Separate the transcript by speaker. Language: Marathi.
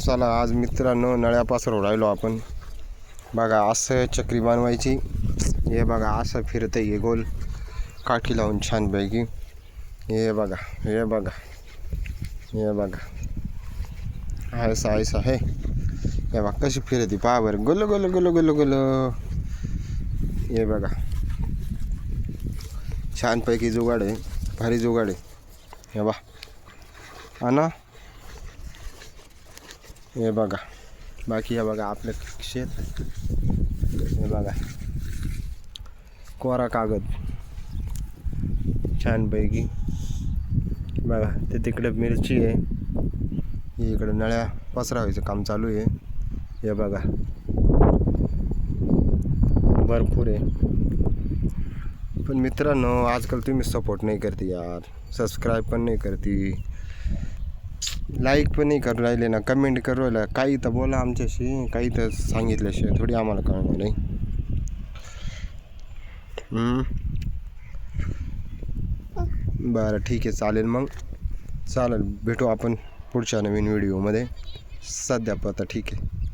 Speaker 1: चला आज मित्रांनो नळ्यापासून राहिलो आपण. बघा असं चक्री बनवायची. हे बघा असं फिरतं हे गोल काठी लावून छानपैकी. हे बघा हे बघा हे बघा ऐसा ऐसा आहे. हे बघा कशी फिरते पहा बरं. गोल गोल गोल गोल गोल. हे बघा छानपैकी जुगाड आहे, भारी जुगाड आहे. हे बघा हा ना. हे बघा बाकी हे बघा आपलं शेत. हे बघा कोरा कागद छानपैकी. बघा ते तिकडे मिरची आहे, इकडे नळ्या पसरवायचं काम चालू आहे. हे बघा भरपूर आहे. पण मित्रांनो आजकाल तुम्ही सपोर्ट नाही करते यार, सबस्क्राईब पण नाही करते, लाईक पण नाही करू राहिले ना, कमेंट करू राहिला. काही तर बोला आमच्याशी, काही तर सांगितल्याशिवाय थोडी आम्हाला कळणार नाही. बरं ठीक आहे चालेल. मग चालेल भेटू आपण पुढच्या नवीन व्हिडिओमध्ये. सध्या पता ठीक आहे.